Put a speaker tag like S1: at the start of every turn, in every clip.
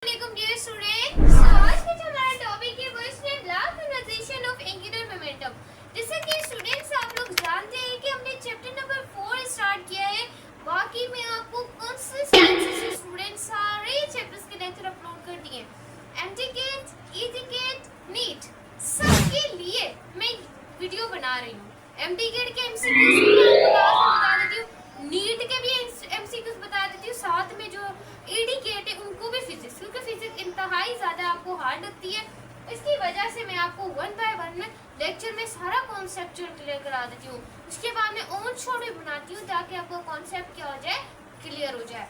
S1: Assalamualaikum dear students. So आज का जो हमारा टॉपिक है वो इसमें law conversation of angular momentum. जैसे कि स्टूडेंट्स आप लोग जानते हैं कि हमने चैप्टर नंबर 4 स्टार्ट किया है। बाकी मैं आपको कंसिस्टेंसी से स्टूडेंट्स सारे चैप्टर्स के लेक्चर अपलोड कर दिए। एमटीकेट, ईटीकेट, नीट सबके लिए मैं वीडियो बना रही हूँ। एमटीकेट के एमसीक्यूज बता देती हूँ, नीट के भी एमसीक्यूज बता देती हूँ, साथ में जो एडीकेट है उनको भी फिजिक्स, क्योंकि फिजिक्स इंतहाई ज्यादा आपको हार्ड लगती है। इसकी वजह से मैं आपको वन बाय वन लेक्चर में सारा कॉन्सेप्ट क्लियर करा देती हूँ। उसके बाद मैं ऑन शॉट भी बनाती हूँ ताकि आपको कॉन्सेप्ट क्या हो जाए, क्लियर हो जाए।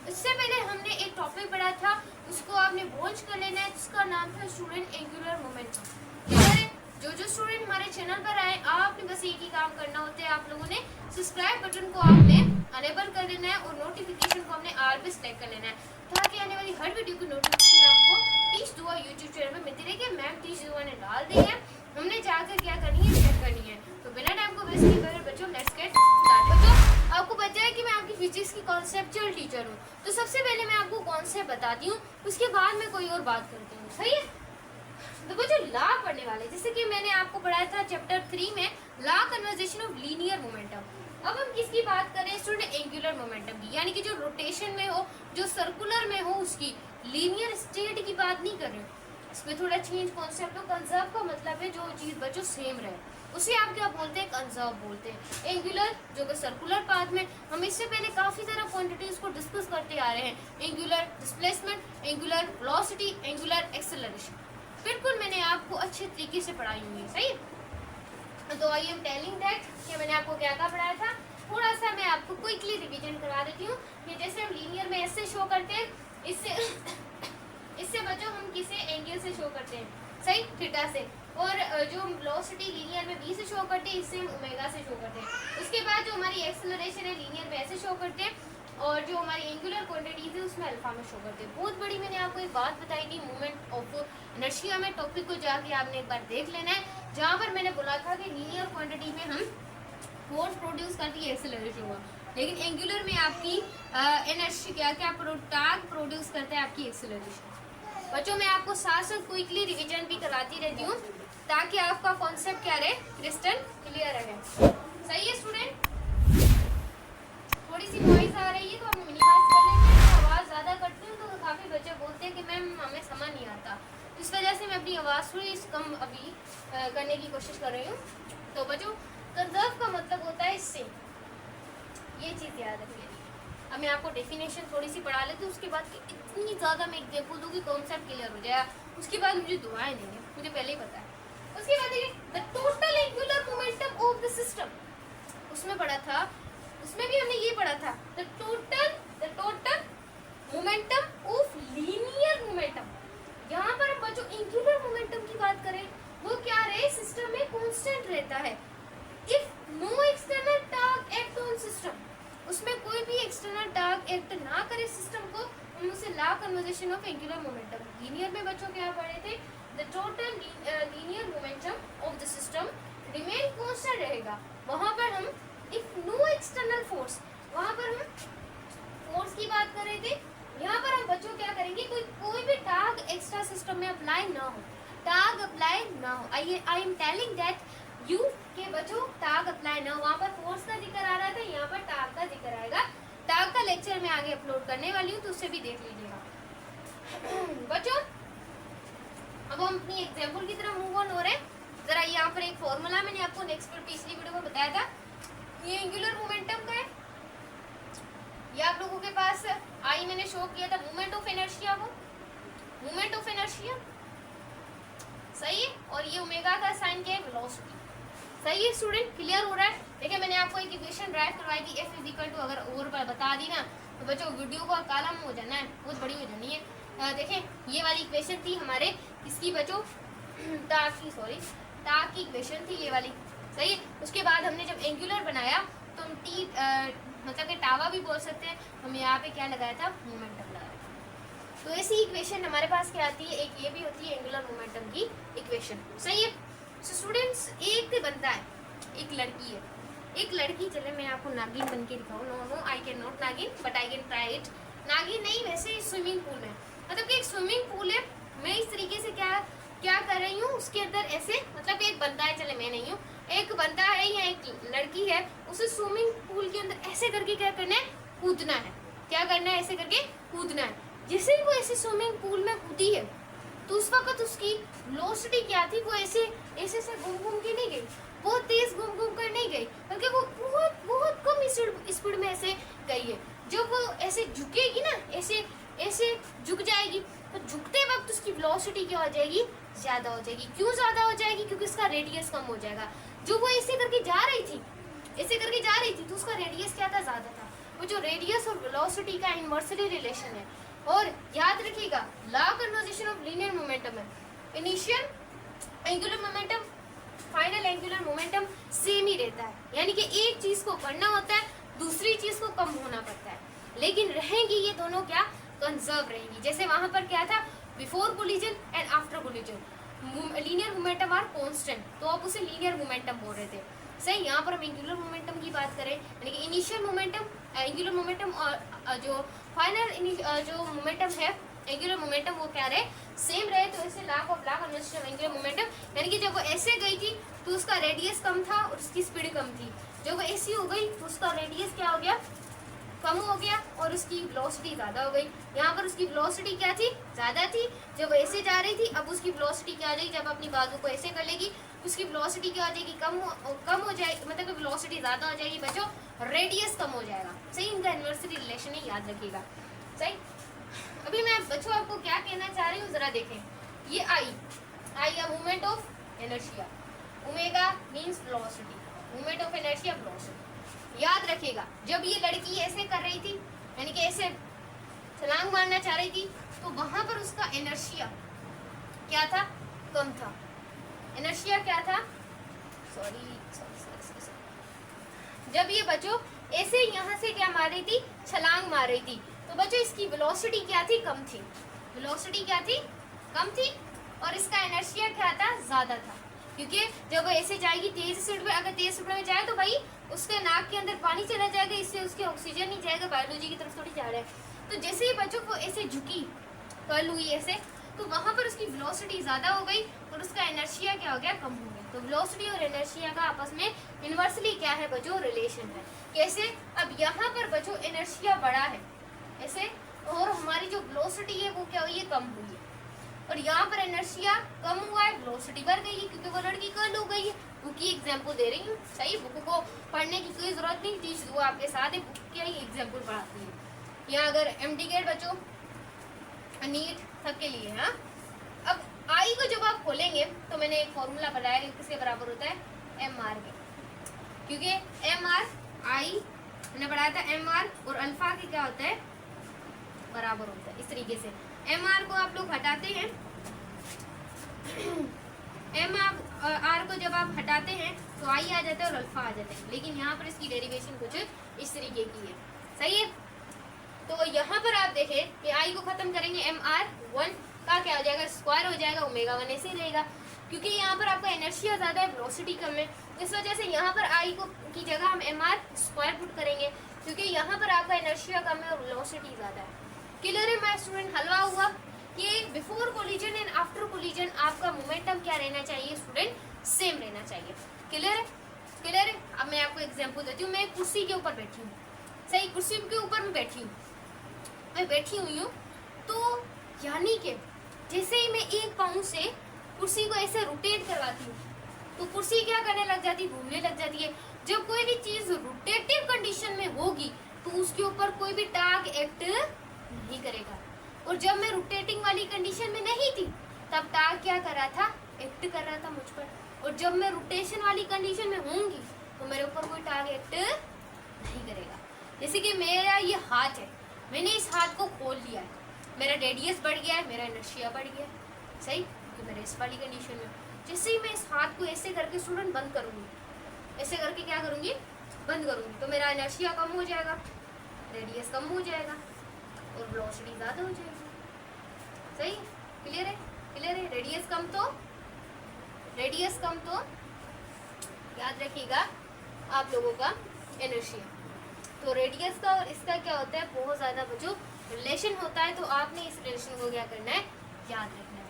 S1: इससे पहले हमने एक टॉपिक पढ़ा था, उसको आपने वॉच कर लेना है, जिसका नाम था स्टूडेंट एंगुलर मोमेंटम। जो स्टूडेंट हमारे चैनल पर आए, आपने बस एक ही काम करना होता है, आप लोगों ने सब्सक्राइब बटन को आपने अनेबल कर लेना है और नोटिफिकेशन को हमने ऑल पे सेलेक्ट कर लेना है, ताकि आने वाली हर वीडियो की नोटिफिकेशन आपको टीच दुआ यूट्यूब चैनल पर मिलती रहेगी। मैम टीच दुआ ने डाल दी है, हमने जाकर क्या करनी है, चेक करनी है। तो बिना टाइम को वेस्ट किए बगैर बच्चों लेट्स गेट स्टार्ट। बच्चों आपको पता है कि मैं आपकी फिजिक्स की कॉन्सेप्चुअल टीचर हूँ, तो सबसे पहले मैं आपको कॉन्सेप्ट बताती हूँ, उसके बाद मैं कोई और बात करती हूँ, सही है। तो बच्चों लॉ पढ़ने वाले, जैसे कि मैंने आपको पढ़ाया था चैप्टर 3 में law conversation of linear momentum. अब हम किसकी बात करें स्टूडेंट, एंगुलर मोमेंटम की, यानी कि जो रोटेशन में हो, जो सर्कुलर में हो, उसकी लीनियर स्टेट की बात नहीं कर रहे हैं। इसमें थोड़ा चेंज कॉन्सेप्ट हो। कंजर्व का मतलब है जो चीज बच्चों सेम रहे, उसे आप क्या बोलते हैं, कंजर्व बोलते हैं। एंगुलर जो कि सर्कुलर पाथ में, हम इससे पहले काफी सारा क्वांटिटीज को डिस्कस करते आ रहे हैं। Angular displacement, angular velocity, angular acceleration, बिल्कुल मैंने आपको अच्छे तरीके से पढ़ाई हुई है, सही। तो आई एम टेलिंग दैट कि मैंने आपको क्या क्या पढ़ाया था, थोड़ा सा मैं आपको क्विकली रिवीजन करा देती हूँ। कि जैसे हम लीनियर में ऐसे शो करते हैं, इससे बच्चों हम किसे एंगल से शो करते हैं, सही, थीटा से। और जो वेलोसिटी लीनियर में v से शो करते हैं, इससे हम ओमेगा से शो करते हैं। उसके बाद जो हमारी एक्सेलरेशन है लीनियर में ऐसे शो करते हैं, और जो हमारी एंगुलर क्वांटिटीज है उसमें अल्फा में शो करते हैं। बहुत बड़ी मैंने आपको एक बात बताई थी मोमेंट ऑफ इनर्शिया में, टॉपिक को जाके आपने एक बार देख लेना है, जहाँ पर मैंने बोला था कि लीनियर क्वांटिटी में हम फोर्स प्रोड्यूस करती है, एक्सेलरेशन हुआ, लेकिन एंगुलर में आपकी इनर्शिया क्या टार्क प्रोड्यूस करता है, आपकी एक्सेलरेशन। बच्चों मैं आपको साथ साथ क्विकली रिवीजन भी कराती रहती हूँ, ताकि आपका कॉन्सेप्ट क्या रहे, क्रिस्टल क्लियर रहे, सही है स्टूडेंट। थोड़ी सी नॉइज आ रही है तो हम मिनिमाइज कर लेंगे। आवाज़ ज़्यादा करती हूँ तो काफ़ी बच्चे बोलते हैं कि मैम हमें समझ नहीं आता, इस वजह से मैं अपनी आवाज़ थोड़ी कम अभी करने की कोशिश कर रही हूँ। तो बच्चों कंजर्व का मतलब होता है इससे, ये चीज़ याद रखिए। अब मैं आपको डेफिनेशन थोड़ी सी पढ़ा लेती हूँ, उसके बाद इतनी ज़्यादा मैं एग्जाम्पल दूँगी कॉन्सेप्ट क्लियर हो जाएगा। उसके बाद मुझे दुआएं देंगे, मुझे पहले ही पता है। उसके बाद देखिए the total angular momentum of the system, उसमें पढ़ा था, उसमें भी हमने ये पढ़ा था the total momentum of linear momentum. यहाँ पर हम बच्चों एंगुलर मोमेंटम की बात करें, वो क्या रहे, सिस्टम में कांस्टेंट रहता है। If no external torque act on system, उसमें कोई भी एक्सटर्नल टार्क एक्ट ना करे सिस्टम को, हम उसे law conversation of angular momentum. Linear में बच्चों क्या पढ़े थे, the total linear momentum of the system remain constant रहेगा। वहां पर हम इफ नो एक्सटर्नल फोर्स, वहां पर हम फोर्स की बात कर रहे थे। यहाँ पर हम बच्चों क्या करेंगे, कोई भी टार्क एक्स्ट्रा सिस्टम में अप्लाई ना हो, टार्क अप्लाई ना हो। I am telling that you के बच्चों टार्क अप्लाई ना हो। वहाँ पर फोर्स का जिक्र आ रहा था, यहाँ पर टार्क का जिक्र आएगा। टार्क का लेक्चर मैं आगे अपलोड करने वाली हूँ, तो उससे भी देख लीजिएगा बच्चों। अब हम अपनी एग्जाम्पल की तरफ मूव ऑन हो रहे हैं। जरा यहाँ पर एक फॉर्मूला मैंने आपको नेक्स्ट पिछली वीडियो में बताया था, ये एंगुलर मोमेंटम का है। ये आप लोगों के पास आई मैंने शो किया था मोमेंट ऑफ इनर्शिया को, मोमेंट ऑफ इनर्शिया, सही है। और ये ओमेगा का साइन क्या है, वेलोसिटी, सही है स्टूडेंट, क्लियर हो रहा है। देखिए मैंने आपको एक इक्वेशन ड्राइव करवाई थी, F इज इक्वल टू, अगर और बता दी ना तो बच्चों वीडियो को कालम हो जाना है, बहुत बड़ी हो जानी है। देखें ये वाली इक्वेशन थी हमारे इसकी बच्चों टार्क की इक्वेशन थी ये वाली, सही है। उसके बाद हमने जब एंगुलर बनाया तो हम टी मतलब कि टावा भी बोल सकते हैं, हम यहाँ पे क्या लगाया था, मोमेंटम लगाया था। तो ऐसी इक्वेशन हमारे पास क्या आती है, एक ये भी होती है एंगुलर मोमेंटम की इक्वेशन, सही है। सो स्टूडेंट्स एक बनता है, एक लड़की है, एक लड़की, चले मैं आपको नागिन बन के दिखाऊँ। नो आई कैन नॉट नागिन but I can try it. नागिन नहीं, वैसे स्विमिंग पूल में, मतलब क्या कर रही हूँ उसके अंदर ऐसे, मतलब एक बंदा है, चले मैं नहीं हूँ, एक बंदा है या एक लड़की है, उसे स्विमिंग पूल के अंदर ऐसे करके क्या करना है, कूदना है। क्या करना है, ऐसे करके कूदना है। जैसे ही वो ऐसे स्विमिंग पूल में कूदी है तो उस वक्त उसकी वेलोसिटी क्या थी, वो ऐसे ऐसे से घूम घूम के नहीं गई, बहुत तेज घूम घूम कर नहीं गई, बल्कि वो बहुत बहुत कम स्पीड में ऐसे गई है। जब वो ऐसे झुकेगी ना, ऐसे ऐसे झुक जाएगी, तो झुकते वक्त उसकी वेलोसिटी क्या हो जाएगी, ज्यादा हो जाएगी। क्यों ज्यादा हो जाएगी, क्योंकि उसका रेडियस कम हो जाएगा। जो वो ऐसे करके जा रही थी, ऐसे करके जा रही थी, तो उसका रेडियस क्या था, ज्यादा था। वो जो रेडियस और वेलोसिटी का इनवर्सली रिलेशन है। और याद रखिएगा, law conversation of linear momentum है, initial angular momentum, final angular momentum same ही रहता है। यानी कि एक चीज को बढ़ना होता है, दूसरी चीज को कम होना पड़ता है, लेकिन रहेंगी ये दोनों क्या, कंजर्व रहेंगी। जैसे वहां पर क्या था, before collision and after collision linear momentum are constant, तो आप उसे लीनियर मोमेंटम बोल रहे थे। सही, यहाँ पर हम एंगुलर मोमेंटम की बात करें, यानी कि इनिशियल मोमेंटम, एंगुलर मोमेंटम और जो फाइनल जो मोमेंटम है एंगुलर मोमेंटम, वो क्या रहे, सेम रहे। तो ऐसे law of conversation of angular momentum, यानी कि जब वो ऐसे गई थी तो उसका रेडियस कम था और उसकी स्पीड कम थी। जब वो ऐसी हो गई तो उसका रेडियस क्या हो गया, कम हो गया, और उसकी वेलोसिटी ज्यादा हो गई। यहाँ पर उसकी वेलोसिटी क्या थी, ज्यादा थी। जब ऐसे जा रही थी, अब उसकी वेलोसिटी क्या आ जाएगी, जब अपनी बाजू को ऐसे कर लेगी उसकी वेलोसिटी क्या हो जाएगी, कम हो जाएगी, मतलब वेलोसिटी ज्यादा हो जाएगी बच्चों, रेडियस कम हो जाएगा। सही, इनका इनवर्सली रिलेशन है, याद रखिएगा। सही, अभी मैं बच्चों आपको क्या कहना चाह रही हूँ, जरा देखें। ये आई या movement of inertia, omega means velocity, movement of inertia velocity. याद रखिएगा, जब ये लड़की ऐसे कर रही थी, यानी कि ऐसे छलांग मारना चाह रही थी, तो वहां पर उसका इनर्शिया क्या था, कम था। इनर्शिया क्या था, सॉरी, जब ये बच्चों ऐसे यहाँ से क्या मार रही थी, छलांग मार रही थी, तो बच्चों इसकी वेलोसिटी क्या थी, कम थी। वेलोसिटी क्या थी, कम थी, और इसका इनर्शिया क्या था, ज्यादा था। क्योंकि जब वो ऐसे जाएगी तेज स्पीड में, अगर तेज स्पीड में जाए तो भाई उसके नाक के अंदर पानी चला जाएगा, इससे उसके ऑक्सीजन नहीं जाएगा, बायोलॉजी की तरफ थोड़ी जा रहे हैं। तो जैसे ही बच्चों को ऐसे झुकी, कर्ल हुई ऐसे, तो वहां पर उसकी वेलोसिटी ज्यादा हो गई और उसका इनर्शिया क्या हो गया, कम हो गया। तो वेलोसिटी और इनर्शिया का आपस में इनवर्सली क्या है बच्चों, रिलेशन है। कैसे, अब यहाँ पर बच्चों इनर्शिया बड़ा है ऐसे, और हमारी जो वेलोसिटी है वो क्या हुई है, कम हुई है। और यहाँ पर इनर्शिया कम हुआ है, वेलोसिटी बढ़ गई है, क्योंकि वो लड़की कर्ल हो गई है। बुक की एग्जाम्पल दे रही हूँ। सही, बुक को पढ़ने की कोई जरूरत नहीं, टीच वो आपके साथ है, बुक की ही एग्जाम्पल पढ़ाती है। यहाँ अगर MD बच्चों नीट सब के लिए, हाँ। अब आई को जब आप खोलेंगे तो मैंने एक फॉर्मूला बताया कि किसके बराबर होता है, MR के, क्योंकि MR आई मैंने पढ़ाया था, MR और अल्फा के क्या होता है, बराबर होता है। इस तरीके से MR को आप लोग हटाते हैं, MR को जब आप हटाते हैं तो आई आ जाता है और अल्फा आ जाता है, लेकिन यहाँ पर इसकी डेरिवेशन कुछ इस तरीके की है। सही है, तो यहाँ पर आप देखें कि आई को खत्म करेंगे, MR1 का क्या हो जाएगा, स्क्वायर हो जाएगा, ओमेगा1 ऐसे ही रहेगा, क्योंकि यहाँ पर आपका इनर्शिया ज्यादा है, वेलोसिटी कम है। इस वजह से यहाँ पर आई को की जगह हम MR स्क्वायर पुट करेंगे, क्योंकि यहाँ पर आपका इनर्शिया कम है और वेलोसिटी ज्यादा है। क्लियर है माय स्टूडेंट, हलवा हुआ कि before collision and after collision आपका मोमेंटम क्या रहना चाहिए स्टूडेंट, सेम रहना चाहिए। क्लियर है, क्लियर है। अब मैं आपको एग्जांपल देती हूँ। मैं कुर्सी के ऊपर बैठी हूँ, सही, कुर्सी के ऊपर मैं बैठी हुई हूँ, तो यानी कि जैसे ही मैं एक पाँव से कुर्सी को ऐसे रोटेट करवाती हूँ तो कुर्सी क्या करने लग जाती है, घूमने लग जाती है। जब कोई भी चीज रोटेटिव कंडीशन में होगी तो उसके ऊपर कोई भी टाग एक्ट नहीं करेगा, और जब मैं रोटेटिंग वाली कंडीशन में नहीं थी तब टाग क्या कर रहा था, एक्ट कर रहा था मुझ पर। और जब मैं रोटेशन वाली कंडीशन में होंगी तो मेरे ऊपर कोई टाग एक्ट नहीं करेगा। जैसे कि मेरा ये हाथ है, मैंने इस हाथ को खोल लिया है, मेरा रेडियस बढ़ गया है, मेरा इनर्शिया बढ़ गया है। सही, क्योंकि मैं रेस्ट वाली कंडीशन में, जैसे ही मैं इस हाथ को ऐसे करके स्टूडेंट बंद करूंगी, ऐसे करके क्या करूंगी, बंद करूंगी, तो मेरा इनर्शिया कम हो जाएगा, रेडियस कम हो जाएगा और वेलोसिटी ज़्यादा हो जाएगी। सही, क्लियर है, क्लियर है। रेडियस कम तो याद रखिएगा आप लोगों का इनर्शिया। तो रेडियस का और इसका क्या होता है, बहुत ज़्यादा जो रिलेशन होता है, तो आपने इस रिलेशन को क्या करना है, याद रखना है।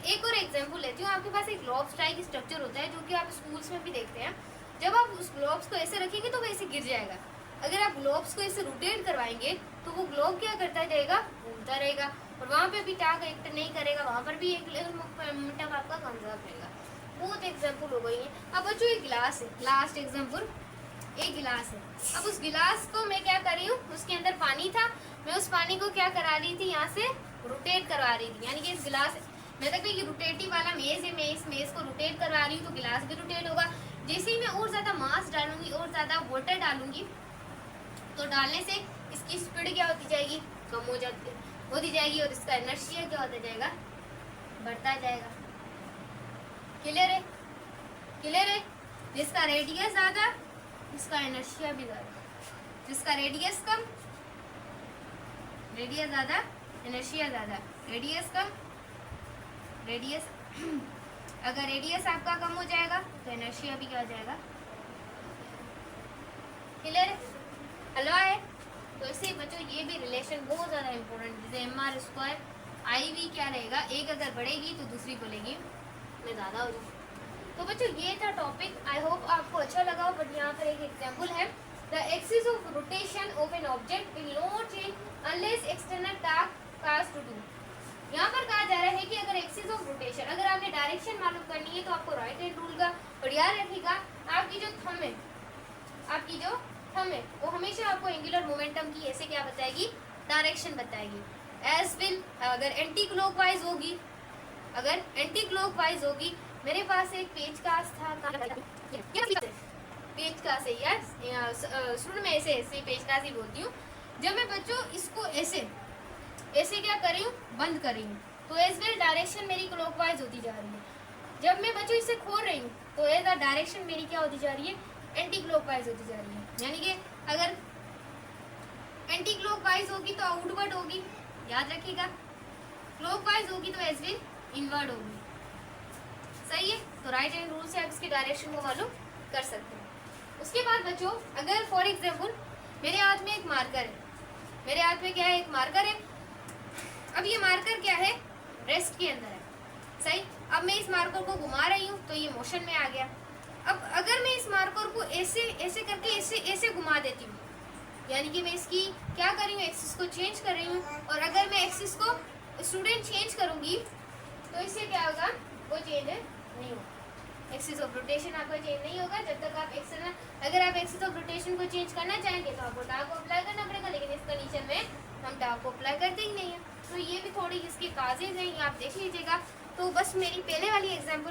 S1: एक और एग्जांपल लेती हूँ। आपके पास एक ग्लोब टाइप स्ट्रक्चर होता है जो कि आप स्कूल्स में भी देखते हैं। जब आप उस ग्लोब्स को ऐसे रखेंगे तो वैसे गिर जाएगा। अगर आप ग्लोब्स को ऐसे रोटेट करवाएंगे तो वो ग्लोब क्या करता जाएगा, घूमता रहेगा, और वहाँ पे भी टैग एक्ट नहीं करेगा, वहाँ पर भी एक मोमेंटम आपका कंजर्व रहेगा। बहुत एग्जाम्पल हो गई है। अब बच्चों एक गिलास है, लास्ट एग्जाम्पल, एक गिलास है। अब उस गिलास को मैं क्या कर रही हूँ, उसके अंदर पानी था, मैं उस पानी को क्या करा रही थी, यहाँ से रोटेट करवा रही थी। यानी कि इस गिलास मैं तक ये रोटेटिव वाला मेज है, मैं इस मेज को रोटेट करवा रही हूँ तो गिलास भी रोटेट होगा। जैसे ही मैं और ज़्यादा मास डालूंगी और ज़्यादा वाटर डालूंगी तो डालने से इसकी स्पीड क्या होती जाएगी, कम होती जाएगी, और इसका इनर्शिया क्या होता जाएगा, बढ़ता जाएगा। क्लियर है, क्लियर है। जिसका रेडियस ज़्यादा इसका इनर्शिया भी ज़्यादा, जिसका रेडियस कम, रेडियस ज़्यादा इनर्शिया ज़्यादा, रेडियस कम, रेडियस अगर रेडियस आपका कम हो जाएगा तो इनर्शिया भी क्या हो जाएगा। क्लियर है, हलवा है। तो इससे बच्चों ये भी रिलेशन बहुत ज़्यादा इंपॉर्टेंट, जैसे mr स्क्वायर आई वी क्या रहेगा, एक अगर बढ़ेगी तो दूसरी बोलेगी में ज़्यादा हो जाएगी। तो बच्चों ये था टॉपिक, आई होप आपको अच्छा लगा हो। बट यहाँ पर एक एग्जाम्पल है, the axis of rotation of an object will not change unless external task pass to do. यहाँ पर कहा जा रहा है कि अगर एक्सिस ऑफ रोटेशन, अगर आपने डायरेक्शन मालूम करनी है तो आपको राइट हैंड रूल का और याद रखिएगा, आपकी जो थंब है, आपकी जो थंब है वो हमेशा आपको एंगुलर मोमेंटम की ऐसे क्या बताएगी, डायरेक्शन बताएगी। एज विल अगर एंटी क्लॉकवाइज होगी, अगर एंटी क्लॉकवाइज होगी, मेरे पास एक पेचकास था, पेचकास है यार, शुरू में ऐसे ऐसे पेचकास ही बोलती हूँ। जब मैं बच्चों इसको ऐसे ऐसे क्या कर रही हूँ, बंद कर रही हूँ, तो एज वेल डायरेक्शन मेरी क्लॉकवाइज होती जा रही है। जब मैं बच्चों इसे खोल रही हूँ तो एज अ डायरेक्शन मेरी क्या होती जा रही है, एंटी क्लॉकवाइज होती जा रही है। यानी कि अगर एंटी क्लॉकवाइज होगी तो आउटवर्ड होगी, याद रखिएगा, क्लॉकवाइज होगी तो एज वेल इनवर्ड होगी। सही है। तो राइट हैंड रूल से आप इसकी डायरेक्शन को मालूम कर सकते हैं। उसके बाद बच्चों अगर फॉर एग्जाम्पल मेरे हाथ में एक मार्कर है, मेरे हाथ में क्या है, एक मार्कर है। अब ये मार्कर क्या है, रेस्ट के अंदर है, सही। अब मैं इस मार्कर को घुमा रही हूँ तो ये मोशन में आ गया। अब अगर मैं इस मार्कर को ऐसे ऐसे करके ऐसे ऐसे घुमा देती हूँ, यानी कि मैं इसकी क्या कर रही हूँ, एक्सिस को चेंज कर रही हूँ। और अगर मैं एक्सिस को स्टूडेंट चेंज करूँगी तो इससे क्या होगा, वो चेंज नहीं होगा, एक्सिस ऑफ रोटेशन आपका चेंज नहीं होगा जब तक आप एक्सटर्नल, अगर आप एक्सिस ऑफ रोटेशन को चेंज करना चाहेंगे तो आपको टाक को अप्लाई करना पड़ेगा, लेकिन इस कंडीशन में हम टाक को अप्लाई करते ही नहीं है। तो ये भी थोड़ी इसके काजेज हैं, ये आप देख लीजिएगा। तो बस मेरी पहले वाली एग्जाम्पल